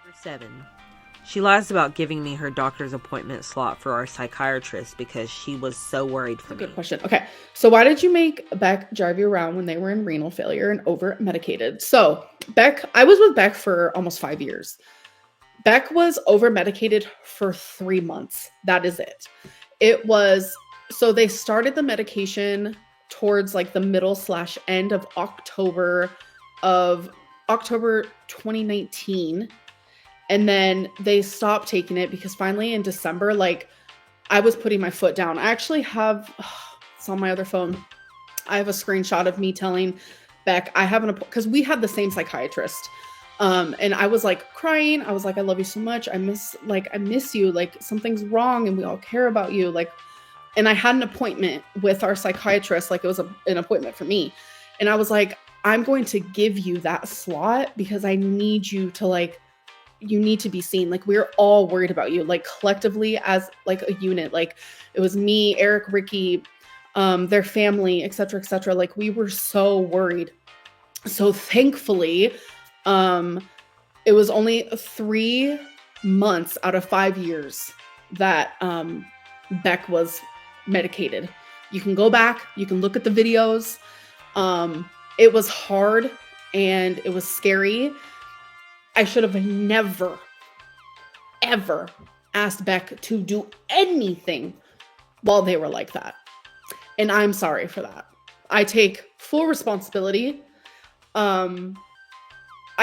Number 7. She lies about giving me her doctor's appointment slot for our psychiatrist because she was so worried for me. Good question. Okay, so why did you make Beck drive you around when they were in renal failure and over-medicated? So I was with Beck for almost 5 years. Beck was over-medicated for 3 months. That is it. So they started the medication towards like the middle/end of October 2019. And then they stopped taking it because finally in December, like I was putting my foot down. I actually have, it's on my other phone. I have a screenshot of me telling Beck, because we had the same psychiatrist. And I was like crying. I was like, I love you so much. I miss you. Like something's wrong and we all care about you. Like, and I had an appointment with our psychiatrist. Like it was an appointment for me. And I was like, I'm going to give you that slot because I need you to you need to be seen. Like we're all worried about you, like collectively as like a unit. Like it was me, Eric, Ricky, their family, etc., etc. Like we were so worried. So thankfully, it was only 3 months out of 5 years that Beck was medicated. You can go back, you can look at the videos. It was hard and it was scary. I should have never, ever asked Beck to do anything while they were like that. And I'm sorry for that. I take full responsibility. I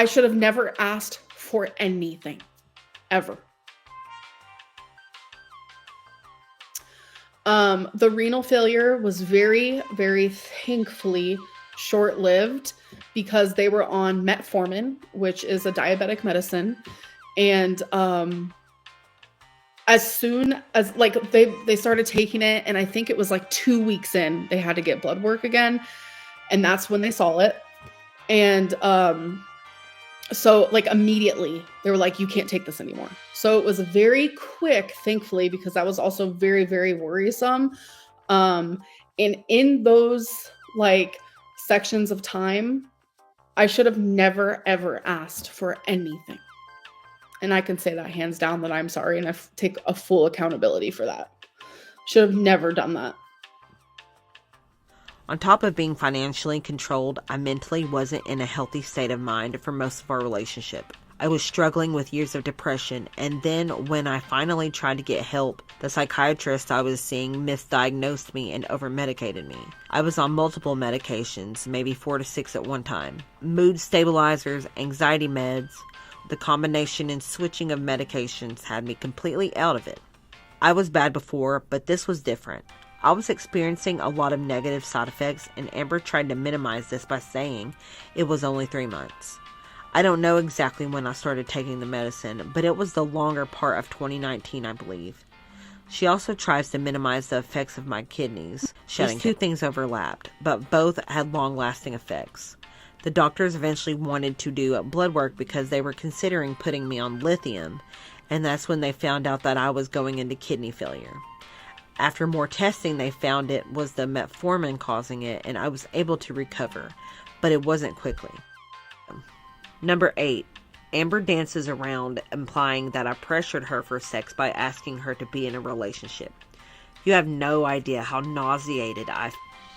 should have never asked for anything, ever. The renal failure was very, very thankfully short-lived because they were on metformin, which is a diabetic medicine. And as soon as like they started taking it, and I think it was like 2 weeks in, they had to get blood work again. And that's when they saw it. And so like immediately they were like, you can't take this anymore. So it was very quick, thankfully, because that was also very, very worrisome. And in those like sections of time, I should have never, ever asked for anything. And I can say that hands down that I'm sorry. And I take a full accountability for that. Should have never done that. On top of being financially controlled, I mentally wasn't in a healthy state of mind for most of our relationship. I was struggling with years of depression, and then when I finally tried to get help, the psychiatrist I was seeing misdiagnosed me and over-medicated me. I was on multiple medications, maybe 4 to 6 at one time. Mood stabilizers, anxiety meds, the combination and switching of medications had me completely out of it. I was bad before, but this was different. I was experiencing a lot of negative side effects, and Amber tried to minimize this by saying it was only 3 months. I don't know exactly when I started taking the medicine, but it was the longer part of 2019, I believe. She also tries to minimize the effects of my kidneys. These two things overlapped, but both had long-lasting effects. The doctors eventually wanted to do blood work because they were considering putting me on lithium, and that's when they found out that I was going into kidney failure. After more testing, they found it was the metformin causing it, and I was able to recover, but it wasn't quickly. Number 8. Amber dances around implying that I pressured her for sex by asking her to be in a relationship. You have no idea how nauseated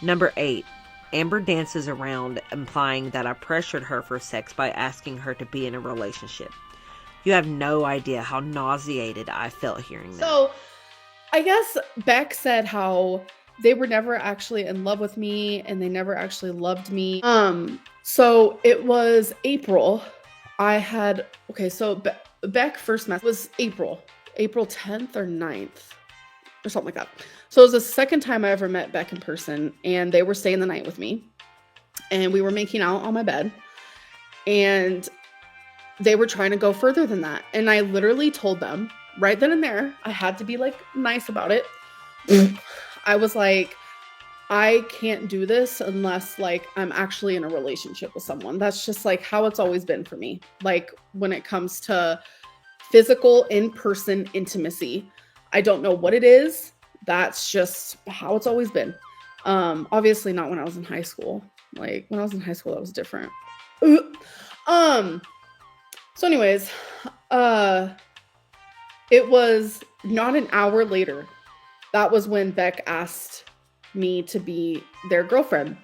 Number 8. Amber dances around implying that I pressured her for sex by asking her to be in a relationship. You have no idea how nauseated I felt hearing that. So, I guess Beck said how they were never actually in love with me and they never actually loved me. So it was April. Beck first met was April 10th or 9th or something like that. So it was the second time I ever met Beck in person, and they were staying the night with me, and we were making out on my bed, and they were trying to go further than that. And I literally told them right then and there, I had to be like nice about it. I was like, I can't do this unless like I'm actually in a relationship with someone. That's just like how it's always been for me. Like when it comes to physical in-person intimacy, I don't know what it is. That's just how it's always been. Obviously not when I was in high school. Like when I was in high school, that was different. So anyways, Uh, it was not an hour later. That was when Beck asked me to be their girlfriend.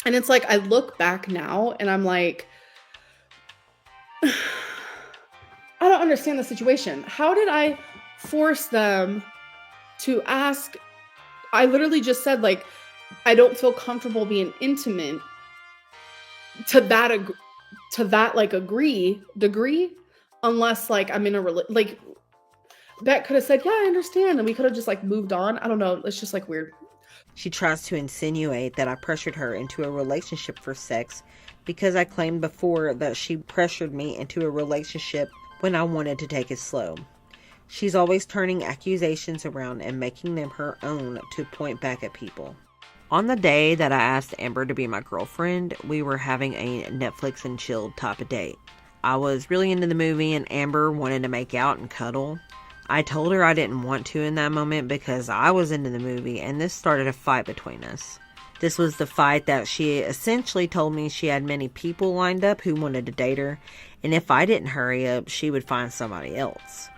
And it's like, I look back now and I'm like, I don't understand the situation. How did I force them to ask? I literally just said, like, I don't feel comfortable being intimate to that like degree, unless like I'm in a like Beck could have said, yeah, I understand, and we could have just like moved on. I don't know. It's just like weird. She tries to insinuate that I pressured her into a relationship for sex because I claimed before that she pressured me into a relationship when I wanted to take it slow. She's always turning accusations around and making them her own to point back at people. On the day that I asked Amber to be my girlfriend, we were having a Netflix and chill type of date. I was really into the movie and Amber wanted to make out and cuddle. I told her I didn't want to in that moment because I was into the movie, and this started a fight between us. This was the fight that she essentially told me she had many people lined up who wanted to date her, and if I didn't hurry up, she would find somebody else.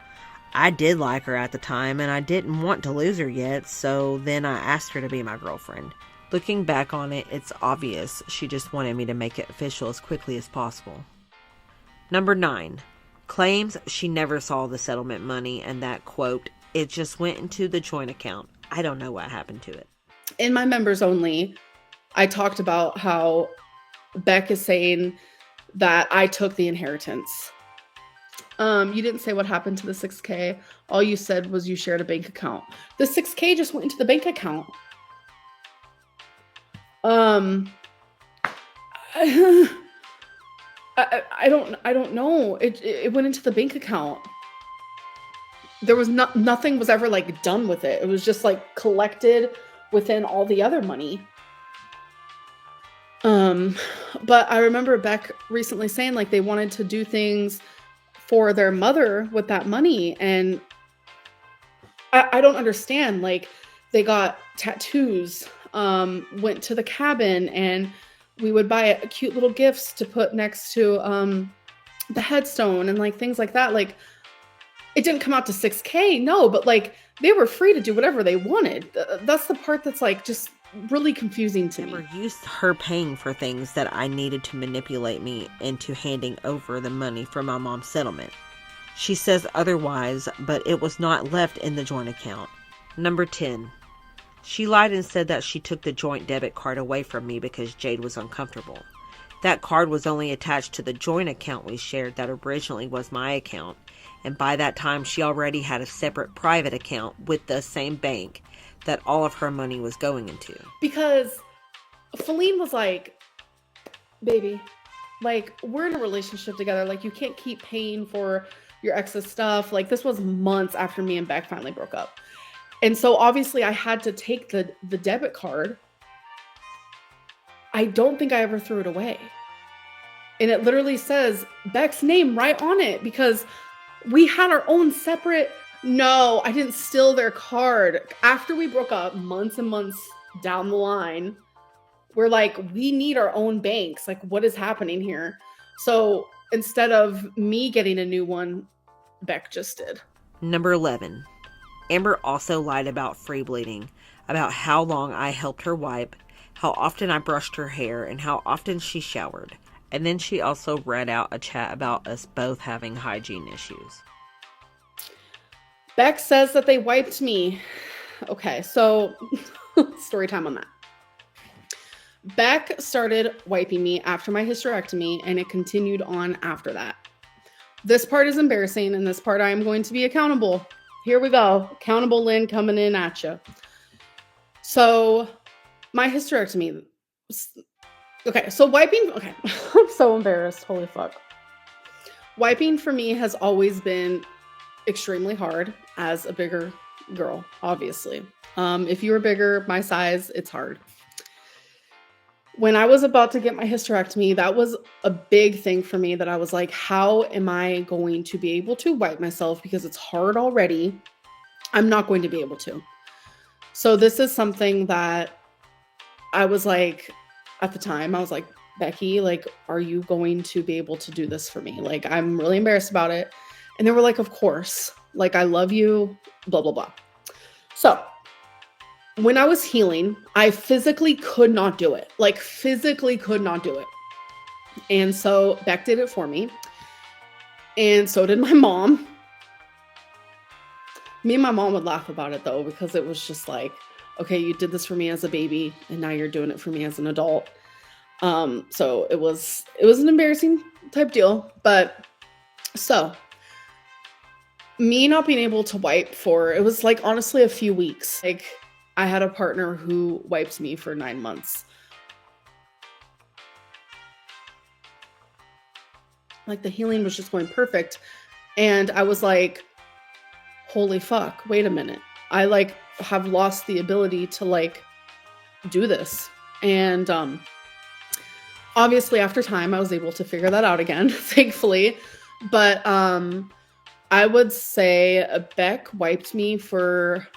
I did like her at the time, and I didn't want to lose her yet, so then I asked her to be my girlfriend. Looking back on it, it's obvious she just wanted me to make it official as quickly as possible. Number 9. Claims she never saw the settlement money and that, quote, it just went into the joint account. I don't know what happened to it. In my members only, I talked about how Beck is saying that I took the inheritance. You didn't say what happened to the $6,000. All you said was you shared a bank account. The $6,000 just went into the bank account. I don't know. It went into the bank account. There was nothing was ever like done with it. It was just like collected within all the other money. But I remember Beck recently saying like they wanted to do things for their mother with that money, and I don't understand. Like they got tattoos, went to the cabin, and we would buy cute little gifts to put next to the headstone and like things like that. Like it didn't come out to $6,000, no, but like they were free to do whatever they wanted. That's the part that's like just really confusing to me. Amber used her paying for things that I needed to manipulate me into handing over the money for my mom's settlement. She says otherwise, but it was not left in the joint account. Number 10. She lied and said that she took the joint debit card away from me because Jade was uncomfortable. That card was only attached to the joint account we shared that originally was my account, and by that time she already had a separate private account with the same bank that all of her money was going into. Because Feline was like, baby, like we're in a relationship together, like you can't keep paying for your ex's stuff. Like this was months after me and Beck finally broke up. And so obviously I had to take the debit card. I don't think I ever threw it away. And it literally says Beck's name right on it because we had our own separate. No, I didn't steal their card. After we broke up, months and months down the line, we're like, we need our own banks. Like, what is happening here? So instead of me getting a new one, Beck just did. Number 11. Amber also lied about free bleeding, about how long I helped her wipe, how often I brushed her hair, and how often she showered. And then she also read out a chat about us both having hygiene issues. Beck says that they wiped me. Okay, so story time on that. Beck started wiping me after my hysterectomy, and it continued on after that. This part is embarrassing, and this part I am going to be accountable. Here we go. Accountable Lynn coming in at you. So, my hysterectomy. Okay, so wiping. Okay, I'm so embarrassed. Holy fuck. Wiping for me has always been extremely hard as a bigger girl, obviously. If you were bigger, my size, it's hard. When I was about to get my hysterectomy, that was a big thing for me that I was like, how am I going to be able to wipe myself? Because it's hard already. I'm not going to be able to. So this is something that I was like, at the time, I was like, Becky, like, are you going to be able to do this for me? Like, I'm really embarrassed about it. And they were like, of course, like, I love you, blah, blah, blah. So when I was healing, I physically could not do it. Like, physically could not do it. And so Beck did it for me. And so did my mom. Me and my mom would laugh about it though, because it was just like, okay, you did this for me as a baby, and now you're doing it for me as an adult. So it was an embarrassing type deal. But so me not being able to wipe for, it was like honestly a few weeks. Like, I had a partner who wiped me for 9 months. Like, the healing was just going perfect. And I was like, holy fuck, wait a minute. I like have lost the ability to like do this. And obviously after time I was able to figure that out again, thankfully. But I would say Beck wiped me for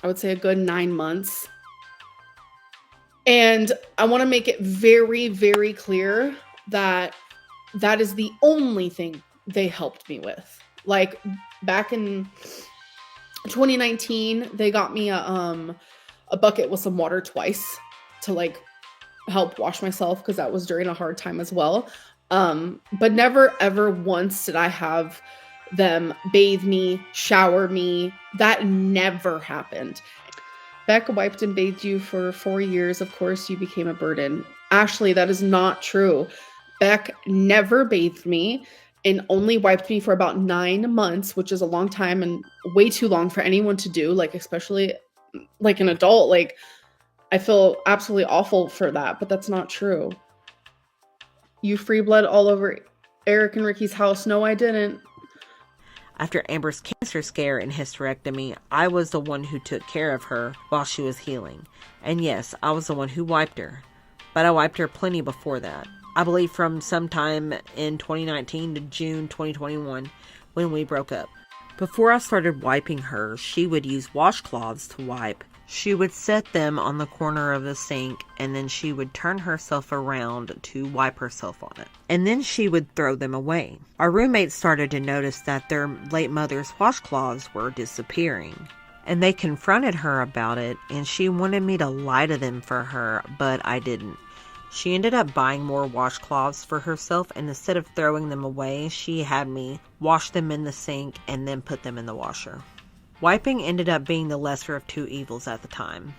I would say a good 9 months. And I want to make it very, very clear that that is the only thing they helped me with. Like, back in 2019, they got me a bucket with some water twice to like help wash myself, because that was during a hard time as well. But never ever once did I have them bathe me, shower me. That never happened. Beck wiped and bathed you for 4 years. Of course, you became a burden. Ashley, that is not true. Beck never bathed me and only wiped me for about 9 months, which is a long time and way too long for anyone to do, like, especially like an adult. Like, I feel absolutely awful for that, but that's not true. You free blood all over Eric and Ricky's house. No, I didn't. After Amber's cancer scare and hysterectomy, I was the one who took care of her while she was healing. And yes, I was the one who wiped her. But I wiped her plenty before that. I believe from sometime in 2019 to June 2021 when we broke up. Before I started wiping her, she would use washcloths to wipe. She would set them on the corner of the sink, and then she would turn herself around to wipe herself on it. And then she would throw them away. Our roommates started to notice that their late mother's washcloths were disappearing. And they confronted her about it, and she wanted me to lie to them for her, but I didn't. She ended up buying more washcloths for herself, and instead of throwing them away, she had me wash them in the sink and then put them in the washer. Wiping ended up being the lesser of two evils at the time.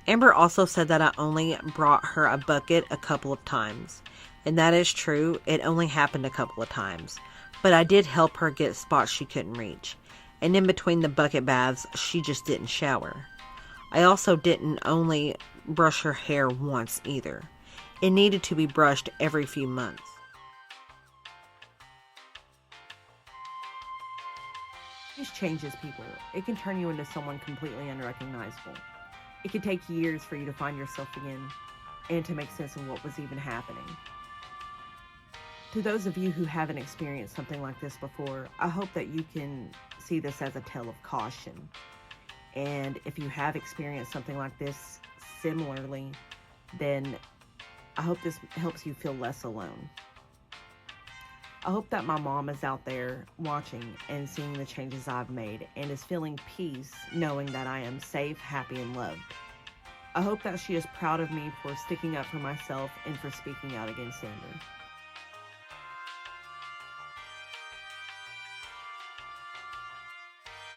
Amber also said that I only brought her a bucket a couple of times. And that is true, it only happened a couple of times. But I did help her get spots she couldn't reach. And in between the bucket baths, she just didn't shower. I also didn't only brush her hair once either. It needed to be brushed every few months. This changes people. It can turn you into someone completely unrecognizable. It can take years for you to find yourself again and to make sense of what was even happening. To those of you who haven't experienced something like this before, I hope that you can see this as a tale of caution. And if you have experienced something like this similarly, then I hope this helps you feel less alone. I hope that my mom is out there watching and seeing the changes I've made and is feeling peace knowing that I am safe, happy, and loved. I hope that she is proud of me for sticking up for myself and for speaking out against Amber.